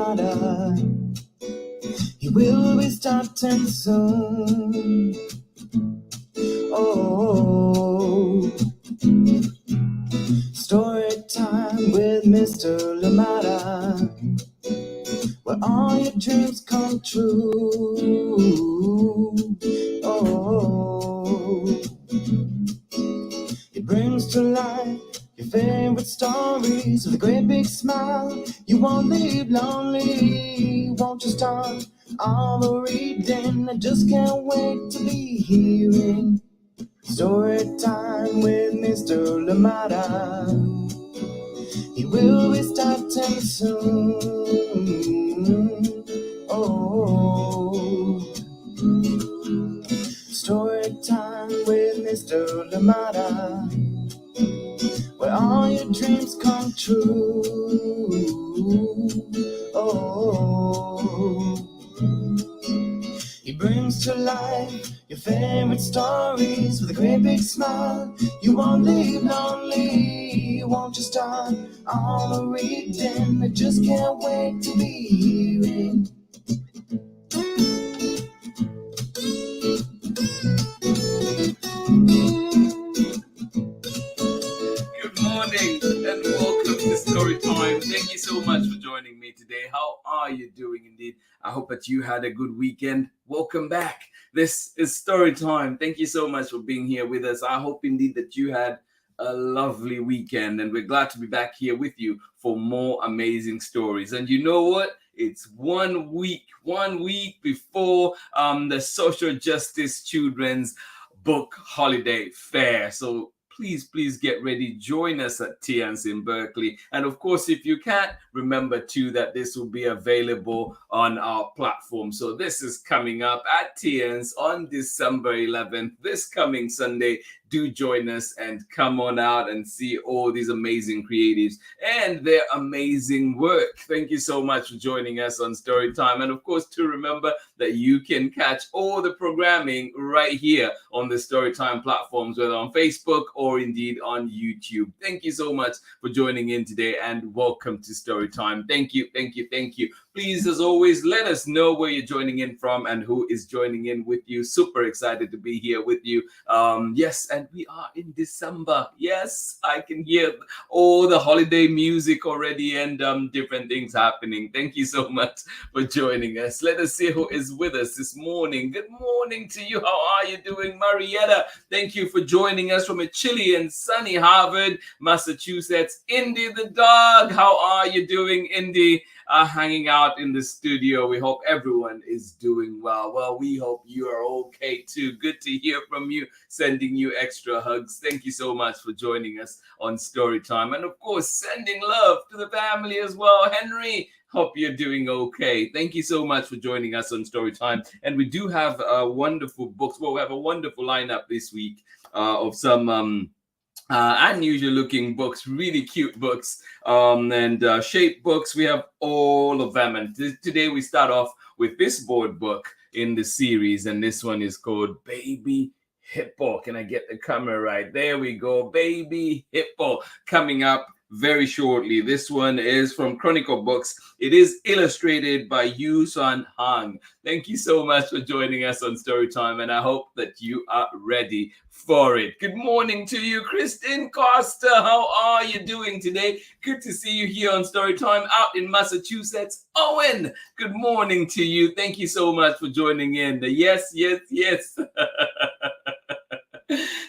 Lamada. He will be starting soon. Oh, story time with Mr. Lamada, where all your dreams come true. Oh, he brings to life your favorite stories with a great big smile. You won't leave lonely, won't you start all the reading? I just can't wait to be hearing story time with Mr. Lamada. He will be starting soon. Oh, story time with Mr. Lamada, where all your dreams come true. Oh, he brings to life your favorite stories with a great big smile. You won't leave lonely, won't you start all the reading? I just can't wait to be hearing. Good morning and welcome to Story Time. Thank you so much for joining me today. How are you doing indeed? I hope that you had a good weekend. Welcome back. This is Story Time. Thank you so much for being here with us. I hope indeed that you had a lovely weekend, and we're glad to be back here with you for more amazing stories. And you know what? It's 1 week before the Social Justice Children's Book Holiday Fair. So please get ready. Join us at TNS in Berkeley. And of course, if you can't, remember too that this will be available on our platform. So this is coming up at TNS on December 11th, this coming Sunday. Do join us and come on out and see all these amazing creatives and their amazing work. Thank you so much for joining us on Storytime. And of course, to remember that you can catch all the programming right here on the Storytime platforms, whether on Facebook or indeed on YouTube. Thank you so much for joining in today, and welcome to Storytime. Thank you. Please, as always, let us know where you're joining in from and who is joining in with you. Super excited to be here with you. Yes, and we are in December. Yes, I can hear all the holiday music already and different things happening. Thank you so much for joining us. Let us see who is with us this morning. Good morning to you. How are you doing, Marietta? Thank you for joining us from a chilly and sunny Harvard, Massachusetts. Indy the dog, how are you doing, Indy? Hanging out in the studio. We hope everyone is doing well. Well, we hope you are okay too. Good to hear from you. Sending you extra hugs. Thank you so much for joining us on Storytime. And of course, sending love to the family as well. Henry, hope you're doing okay. Thank you so much for joining us on Storytime. And we do have wonderful books. Well, we have a wonderful lineup this week of some unusual looking books, really cute books, and shape books. We have all of them. And today we start off with this board book in the series, and this one is called Baby Hippo. Can I get the camera right? There we go. Baby Hippo coming up very shortly. This one is from Chronicle Books. It is illustrated by HUANG. Thank you so much for joining us on Storytime, and I hope that you are ready for it. Good morning to you, Christine Costa. How are you doing today? Good to see you here on Storytime out in Massachusetts. Owen, good morning to you. Thank you so much for joining in. Yes.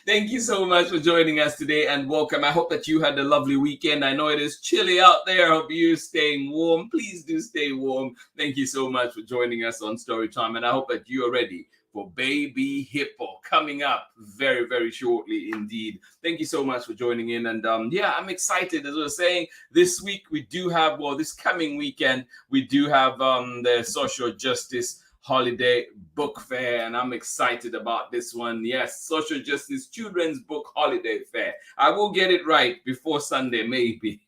Thank you so much for joining us today, and welcome. I hope that you had a lovely weekend. I know it is chilly out there. I hope you're staying warm. Please do stay warm. Thank you so much for joining us on Storytime, and I hope that you are ready for Baby Hippo coming up very, very shortly indeed. Thank you so much for joining in. And yeah, I'm excited. As I was saying, this week we do have, well, this coming weekend, we do have the Social Justice Holiday Book Fair, and I'm excited about this one. Yes, Social Justice Children's Book Holiday Fair. I will get it right before Sunday, maybe.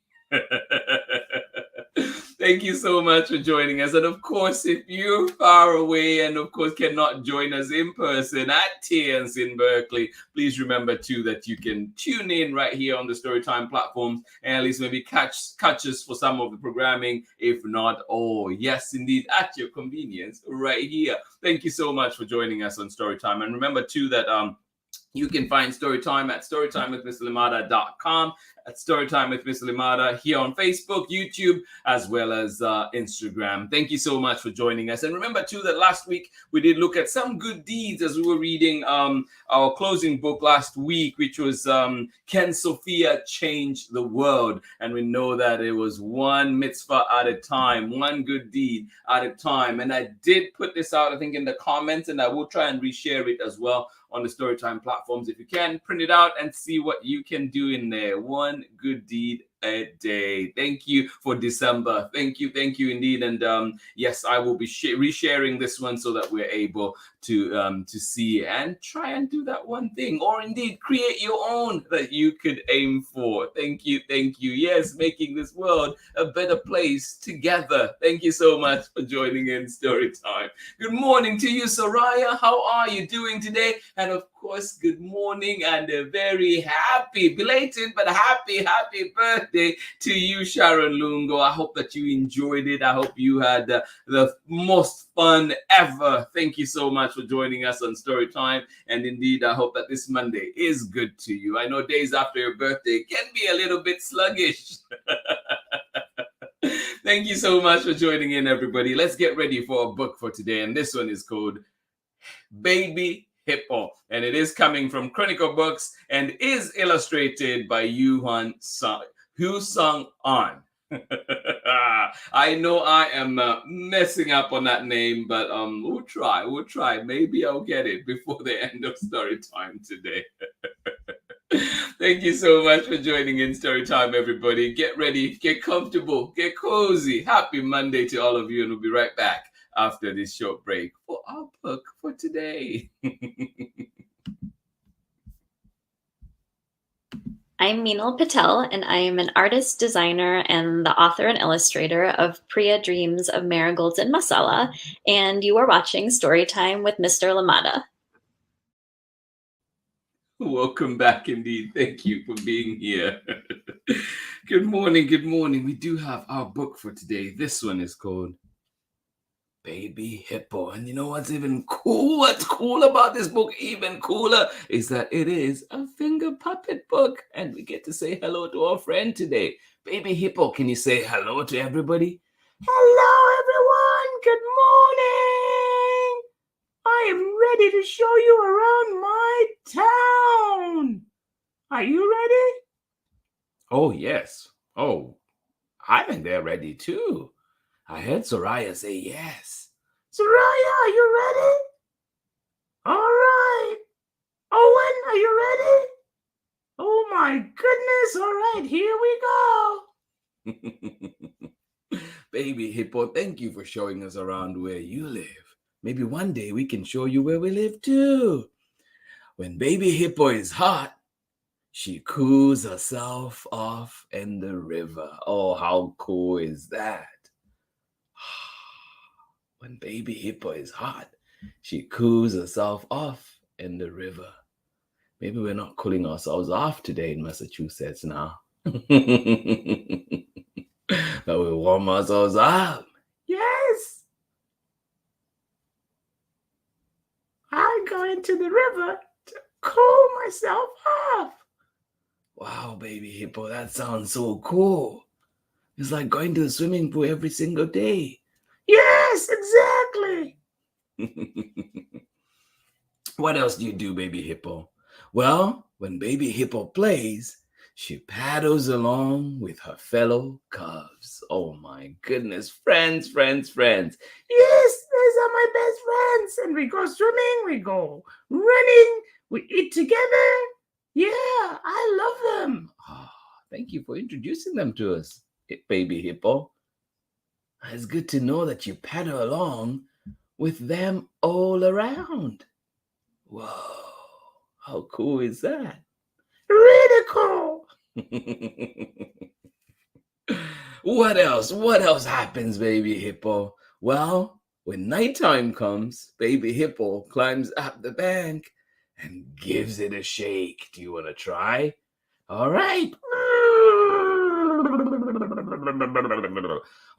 Thank you so much for joining us. And of course, if you're far away and of course cannot join us in person at TNS in Berkeley, please remember too that you can tune in right here on the Storytime platforms and at least maybe catch us for some of the programming, if not all. Yes, indeed, at your convenience right here. Thank you so much for joining us on Storytime. And remember too that you can find Storytime at storytimewithmrlamada.com, at Storytime with Mr. Lamada here on Facebook, YouTube, as well as Instagram. Thank you so much for joining us. And remember, too, that last week we did look at some good deeds as we were reading our closing book last week, which was Can Sophia Change the World? And we know that it was one mitzvah at a time, one good deed at a time. And I did put this out, I think, in the comments, and I will try and reshare it as well on the Storytime platforms. If you can, print it out and see what you can do in there. One good deed a day. Thank you for December. Thank you indeed. And yes, I will be resharing this one so that we're able to see and try and do that one thing, or indeed create your own that you could aim for. Thank you. Yes, making this world a better place together. Thank you so much for joining in Storytime. Good morning to you, Soraya. How are you doing today? And of course, good morning and a very happy, belated but happy birthday to you, Sharon Lungo. I hope that you enjoyed it. I hope you had the most fun ever. Thank you so much for joining us on Storytime. And indeed, I hope that this Monday is good to you. I know days after your birthday can be a little bit sluggish. Thank you so much for joining in, everybody. Let's get ready for a book for today. And this one is called Baby Hippo, and it is coming from Chronicle Books and is illustrated by YU-HSUAN. I know I am messing up on that name, but we'll try. Maybe I'll get it before the end of story time today. Thank you so much for joining in Storytime, everybody. Get ready, get comfortable, get cozy. Happy Monday to all of you, and we'll be right back after this short break for our book for today. I'm Meenal Patel, and I am an artist, designer, and the author and illustrator of Priya Dreams of Marigolds and Masala, and you are watching Storytime with Mr. Lamada. Welcome back indeed. Thank you for being here. Good morning. We do have our book for today. This one is called Baby Hippo. And you know what's even cool? What's cool about this book, even cooler, is that it is a finger puppet book. And we get to say hello to our friend today. Baby Hippo, can you say hello to everybody? Hello, everyone. Good morning. I am ready to show you around my town. Are you ready? Oh, yes. Oh, I think they're ready too. I heard Soraya say yes. Soraya, are you ready? All right. Owen, are you ready? Oh my goodness. All right, here we go. Baby Hippo, thank you for showing us around where you live. Maybe one day we can show you where we live too. When Baby Hippo is hot, she cools herself off in the river. Oh, how cool is that? When Baby Hippo is hot, she cools herself off in the river. Maybe we're not cooling ourselves off today in Massachusetts now. But we warm ourselves up. Yes. I go into the river to cool myself off. Wow, Baby Hippo, that sounds so cool. It's like going to the swimming pool every single day. Yes, exactly. What else do you do, Baby Hippo? Well, when Baby Hippo plays, she paddles along with her fellow cubs. Oh my goodness, friends. Yes, those are my best friends. And we go swimming, we go running, we eat together. Yeah, I love them. Oh, thank you for introducing them to us, Baby Hippo. It's good to know that you paddle along with them all around. Whoa, how cool is that? Really cool. What else? What else happens, Baby Hippo? Well, when nighttime comes, Baby Hippo climbs up the bank and gives it a shake. Do you want to try? All right.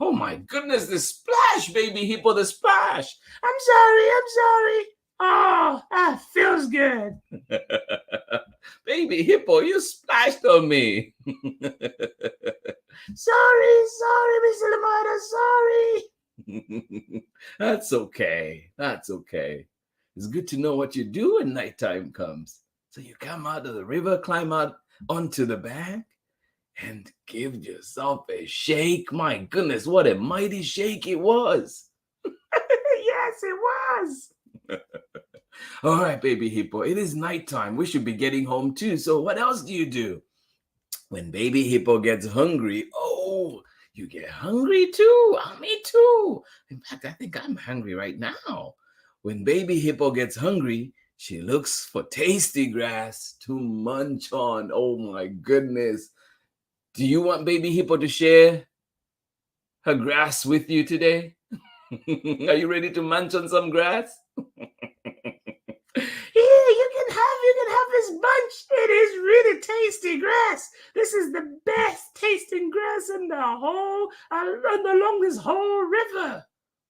Oh my goodness, the splash, Baby Hippo, the splash. I'm sorry. Oh, that feels good. Baby Hippo, you splashed on me. Sorry, Mr. Lamada, sorry. That's okay. It's good to know what you do when nighttime comes. So you come out of the river, climb out onto the bank, and give yourself a shake. My goodness, what a mighty shake it was. Yes, it was. All right, Baby Hippo, it is nighttime. We should be getting home too. So what else do you do? When Baby Hippo gets hungry, oh, you get hungry too. Me too. In fact, I think I'm hungry right now. When Baby Hippo gets hungry, she looks for tasty grass to munch on. Oh my goodness. Do you want Baby Hippo to share her grass with you today? Are you ready to munch on some grass? Here, you can have this bunch. It is really tasty grass. This is the best tasting grass in the whole, along this whole river.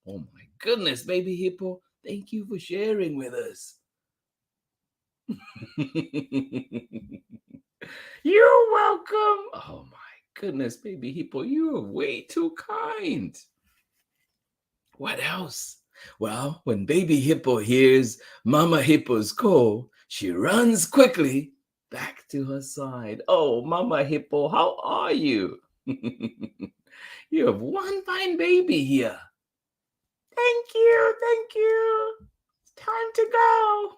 Oh my goodness, Baby Hippo, thank you for sharing with us. You're welcome. Oh my goodness, Baby Hippo, you are way too kind. What else? Well, when Baby Hippo hears Mama Hippo's call, she runs quickly back to her side. Oh, Mama Hippo, how are you? You have one fine baby here. Thank you. It's time to go.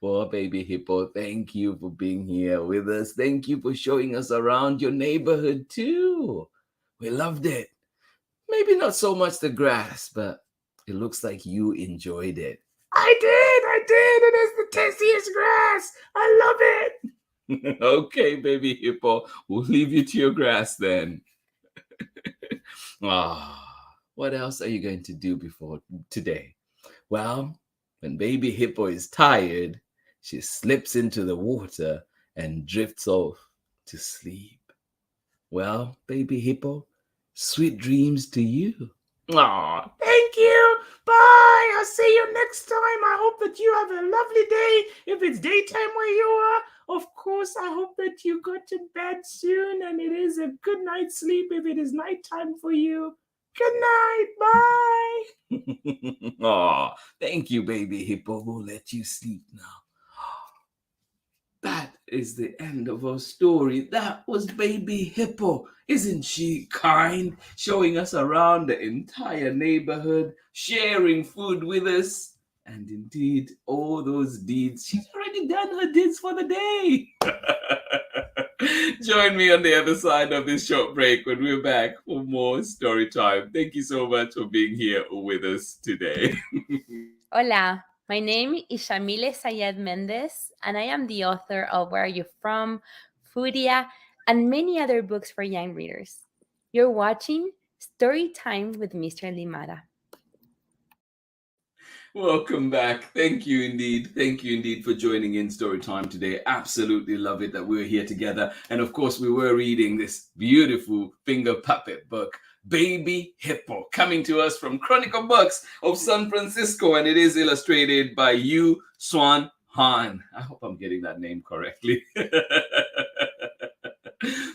Well, Baby Hippo, thank you for being here with us. Thank you for showing us around your neighborhood too. We loved it. Maybe not so much the grass, but it looks like you enjoyed it. I did. It is the tastiest grass. I love it. Okay, Baby Hippo, we'll leave you to your grass then. What else are you going to do before today? Well, when Baby Hippo is tired, she slips into the water and drifts off to sleep. Well, Baby Hippo, sweet dreams to you. Aw, thank you. Bye. I'll see you next time. I hope that you have a lovely day. If it's daytime where you are, of course, I hope that you go to bed soon and it is a good night's sleep if it is nighttime for you. Good night. Bye. Aw, thank you, Baby Hippo. We'll let you sleep now. That is the end of our story. That was Baby Hippo. Isn't she kind? Showing us around the entire neighborhood, sharing food with us. And indeed, all those deeds. She's already done her deeds for the day. Join me on the other side of this short break when we're back for more story time. Thank you so much for being here with us today. Hola, my name is Shamile Sayed Mendez, and I am the author of Where Are You From, Foodia, and many other books for young readers. You're watching Story Time with Mr. Lamada. Welcome back. Thank you indeed for joining in Storytime today. Absolutely love it that we're here together. And of course, we were reading this beautiful finger puppet book, Baby Hippo, coming to us from Chronicle Books of San Francisco. And it is illustrated by YU-HSUAN. I hope I'm getting that name correctly.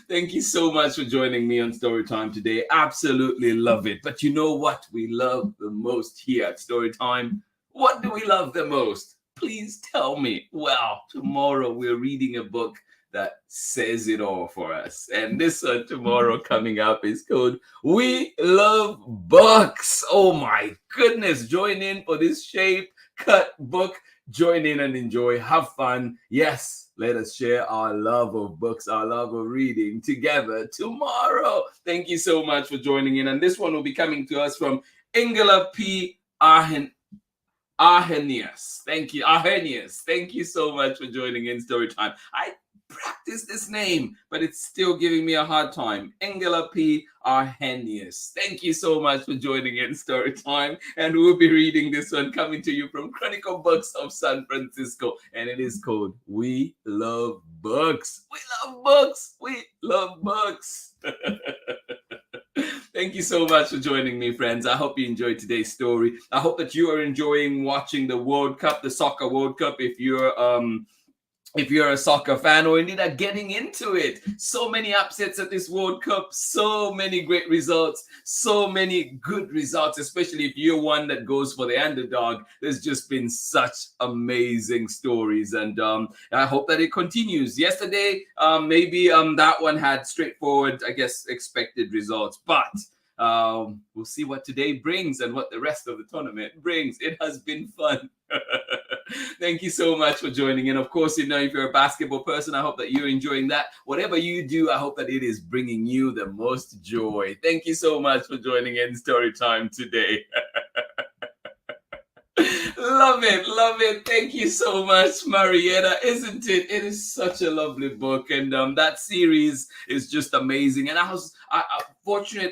Thank you so much for joining me on Storytime today. Absolutely love it. But you know what we love the most here at Storytime? What do we love the most? Please tell me. Well, tomorrow we're reading a book that says it all for us. And this one tomorrow coming up is called We Love Books. Oh my goodness. Join in for this shape cut book. Join in and enjoy. Have fun. Yes, let us share our love of books, our love of reading together tomorrow. Thank you so much for joining in. And this one will be coming to us from Ingela P. Arrhenius. Thank you. Arrhenius. Thank you so much for joining in Storytime. I practiced this name, but it's still giving me a hard time. Engela P. Arrhenius. Thank you so much for joining in story time. And we'll be reading this one coming to you from Chronicle Books of San Francisco. And it is called We Love Books. We love books. We love books. Thank you so much for joining me, friends. I hope you enjoyed today's story. I hope that you are enjoying watching the World Cup, the Soccer World Cup, if you're a soccer fan, or indeed are getting into it. So many upsets at this World Cup, so many great results, so many good results, especially if you're one that goes for the underdog. There's just been such amazing stories, and I hope that it continues. Yesterday, maybe that one had straightforward, I guess, expected results, but we'll see what today brings and what the rest of the tournament brings. It has been fun. Thank you so much for joining in. Of course, if you're a basketball person, I hope that you're enjoying that. Whatever you do, I hope that it is bringing you the most joy. Thank you so much for joining in story time today. Love it, love it. Thank you so much, Marietta. Isn't it? It is such a lovely book, and that series is just amazing. And I was fortunate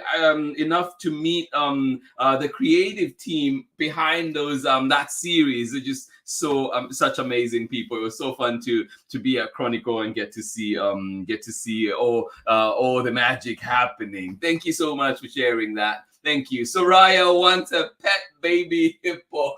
enough to meet the creative team behind those that series. They're just so such amazing people. It was so fun to be at Chronicle and get to see all the magic happening. Thank you so much for sharing that. Thank you. Soraya wants a pet baby hippo.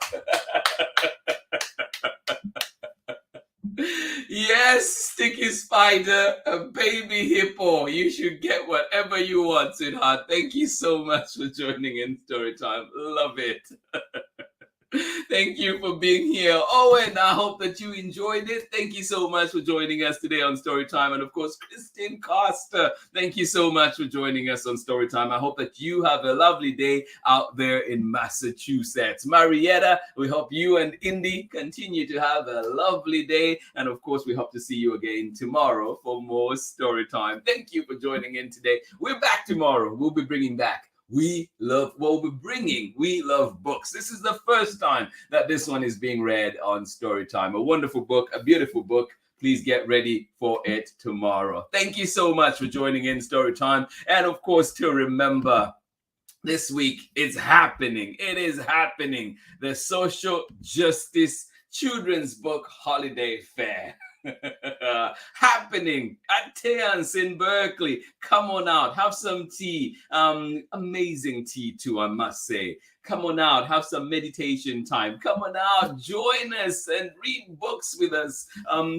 Yes, Sticky Spider, a baby hippo. You should get whatever you want, sweetheart. Thank you so much for joining in Storytime. Love it. Thank you for being here. Owen, I hope that you enjoyed it. Thank you so much for joining us today on Storytime. And of course, Christine Costa, thank you so much for joining us on Storytime. I hope that you have a lovely day out there in Massachusetts. Marietta, we hope you and Indy continue to have a lovely day. And of course, we hope to see you again tomorrow for more Storytime. Thank you for joining in today. We're back tomorrow. We'll be bringing back We Love Books. This is the first time that this one is being read on Storytime. A wonderful book, a beautiful book. Please get ready for it tomorrow. Thank you so much for joining in Storytime. And of course, to remember, this week it's happening. It is happening. The Social Justice Children's Book Holiday Fair. Happening at Teans in Berkeley. Come on out, have some tea. Amazing tea too, I must say. Come on out, have some meditation time. Come on out, join us and read books with us.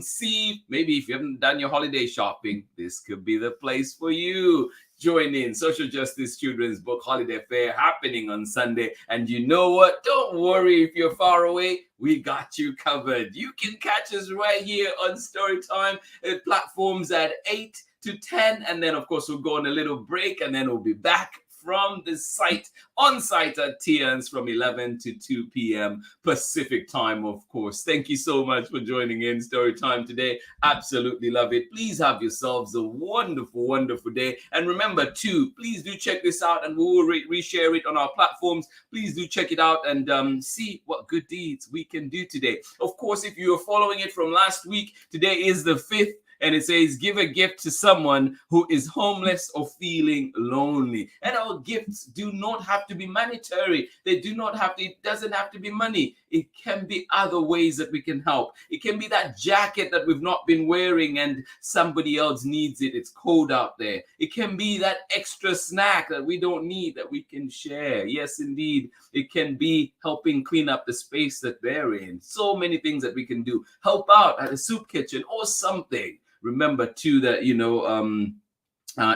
See, maybe if you haven't done your holiday shopping, this could be the place for you. Join in. Social Justice Children's Book Holiday Fair happening on Sunday. And you know what? Don't worry if you're far away. We got you covered. You can catch us right here on Storytime platforms at 8 to 10. And then, of course, we'll go on a little break and then we'll be back from the site, on site at Tians from 11 to 2 p.m. Pacific time, of course. Thank you so much for joining in Storytime today. Absolutely love it. Please have yourselves a wonderful, wonderful day. And remember, too, please do check this out and we will reshare it on our platforms. Please do check it out and see what good deeds we can do today. Of course, if you are following it from last week, today is the 5th. And it says, give a gift to someone who is homeless or feeling lonely. And our gifts do not have to be monetary. They do not have to, it doesn't have to be money. It can be other ways that we can help. It can be that jacket that we've not been wearing and somebody else needs it. It's cold out there. It can be that extra snack that we don't need that we can share. Yes, indeed. It can be helping clean up the space that they're in. So many things that we can do. Help out at a soup kitchen or something. Remember, too, that,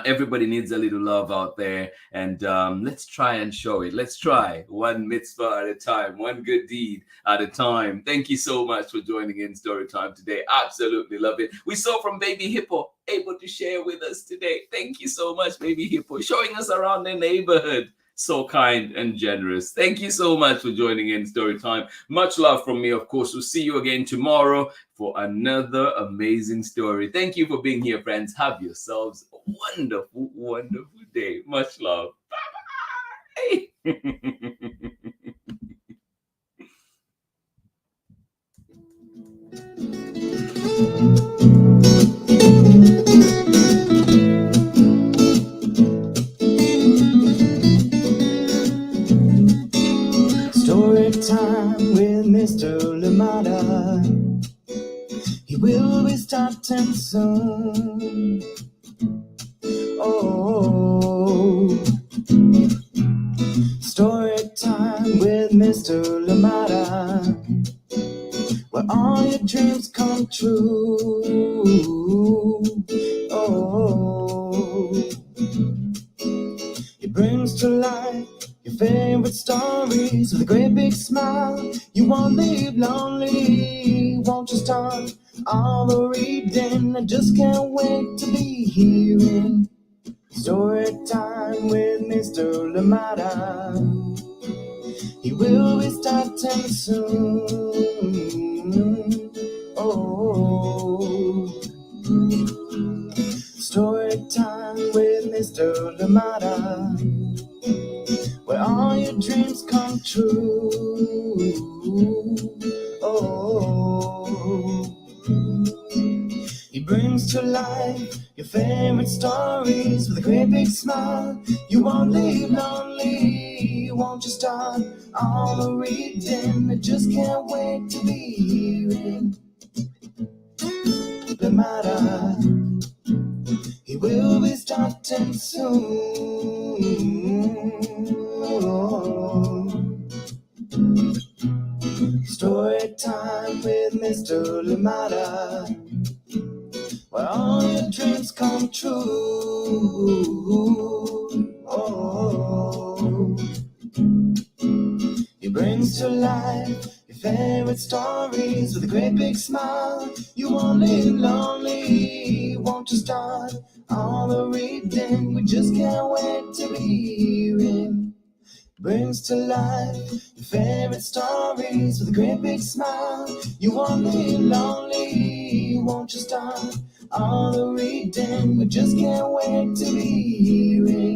everybody needs a little love out there. And let's try and show it. Let's try one mitzvah at a time, one good deed at a time. Thank you so much for joining in Storytime today. Absolutely love it. We saw from Baby Hippo able to share with us today. Thank you so much, Baby Hippo, showing us around the neighborhood. So kind and generous. Thank you so much for joining in Storytime. Much love from me, of course. We'll see you again tomorrow for another amazing story. Thank you for being here, friends. Have yourselves a wonderful, wonderful day. Much love. Bye-bye. Story time with Mr. Lamada. He will be starting soon. Oh, story time with Mr. Lamada, where all your dreams come true. Oh, he brings to life your favorite stories with a great big smile. You won't leave lonely, won't you start all the reading? I just can't wait to be hearing story time with Mr. Lamada. He will be starting soon. Oh, story time with Mr. Lamada, where all your dreams come true. Oh, he brings to life your favorite stories with a great big smile. You won't leave lonely, won't you start all the reading? I just can't wait to be hearing Lamada. He will be starting soon. Oh, story time with Mr. Lamada, where all your dreams come true. Oh, he brings to life your favorite stories with a great big smile. You won't live lonely, won't you start all the reading? We just can't wait to be hearing. Brings to life your favorite stories with a great big smile. You won't live lonely, won't you start all the reading? We just can't wait to be hearing